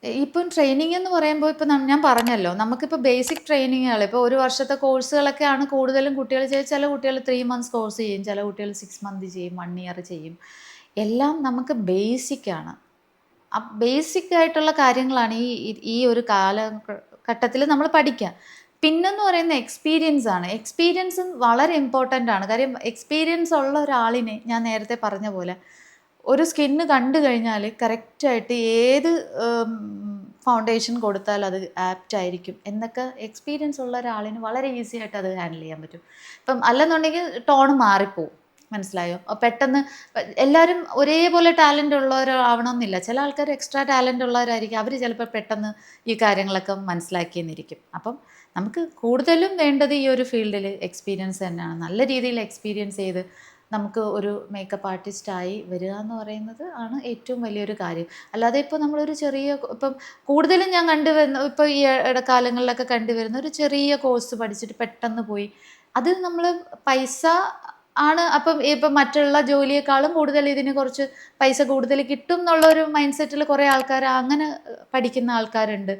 ഇപ്പം ട്രെയിനിങ് എന്ന് പറയുമ്പോൾ ഇപ്പം ഞാൻ പറഞ്ഞല്ലോ നമുക്കിപ്പോൾ ബേസിക് ട്രെയിനിങ്ങുകൾ ഇപ്പോൾ ഒരു വർഷത്തെ കോഴ്സുകളൊക്കെയാണ് കൂടുതലും കുട്ടികൾ ചെയ്യും. ചില കുട്ടികൾ 3 months കോഴ്സ് ചെയ്യും, ചില കുട്ടികൾ 6 months ചെയ്യും, 1 year ചെയ്യും. എല്ലാം നമുക്ക് ബേസിക്കാണ്. ആ ബേസിക് ആയിട്ടുള്ള കാര്യങ്ങളാണ് ഈ ഒരു കാലഘട്ടത്തിൽ നമ്മൾ പഠിക്കുക. പിന്നെന്ന് പറയുന്ന എക്സ്പീരിയൻസ് ആണ്. എക്സ്പീരിയൻസും വളരെ ഇമ്പോർട്ടൻ്റ് ആണ്. കാര്യം എക്സ്പീരിയൻസ് ഉള്ള ഒരാളിനെ ഞാൻ നേരത്തെ പറഞ്ഞ പോലെ ഒരു സ്കിന്ന് കണ്ടു കഴിഞ്ഞാൽ കറക്റ്റായിട്ട് ഏത് ഫൗണ്ടേഷൻ കൊടുത്താൽ അത് ആപ്റ്റ് ആയിരിക്കും എന്നൊക്കെ എക്സ്പീരിയൻസ് ഉള്ള ഒരാളിന് വളരെ ഈസി ആയിട്ട് അത് ഹാൻഡിൽ ചെയ്യാൻ പറ്റും. ഇപ്പം അല്ലെന്നുണ്ടെങ്കിൽ ടോൺ മാറിപ്പോവും. മനസ്സിലായോ? പെട്ടെന്ന് എല്ലാവരും ഒരേപോലെ ടാലൻ്റ് ഉള്ളവരാവണമെന്നില്ല. ചില ആൾക്കാർ എക്സ്ട്രാ ടാലൻ്റ് ഉള്ളവരായിരിക്കും. അവർ ചിലപ്പോൾ പെട്ടെന്ന് ഈ കാര്യങ്ങളൊക്കെ മനസ്സിലാക്കിയെന്നിരിക്കും. അപ്പം നമുക്ക് കൂടുതലും വേണ്ടത് ഈ ഒരു ഫീൽഡിൽ എക്സ്പീരിയൻസ് തന്നെയാണ്. നല്ല രീതിയിൽ എക്സ്പീരിയൻസ് ചെയ്ത് നമുക്ക് ഒരു മേക്കപ്പ് ആർട്ടിസ്റ്റായി വരിക എന്ന് പറയുന്നത് ആണ് ഏറ്റവും വലിയൊരു കാര്യം. അല്ലാതെ ഇപ്പോൾ നമ്മളൊരു ചെറിയ ഇപ്പം കൂടുതലും ഞാൻ കണ്ടുവരുന്ന ഇപ്പോൾ ഈ ഇടക്കാലങ്ങളിലൊക്കെ കണ്ടുവരുന്ന ഒരു ചെറിയ കോഴ്സ് പഠിച്ചിട്ട് പെട്ടെന്ന് പോയി അത് നമ്മൾ പൈസ ആണ്. അപ്പം ഇപ്പം മറ്റുള്ള ജോലിയേക്കാളും കൂടുതൽ ഇതിന് കുറച്ച് പൈസ കൂടുതൽ കിട്ടും എന്നുള്ളൊരു മൈൻഡ് സെറ്റിൽ കുറേ ആൾക്കാർ അങ്ങനെ പഠിക്കുന്ന ആൾക്കാരുണ്ട്.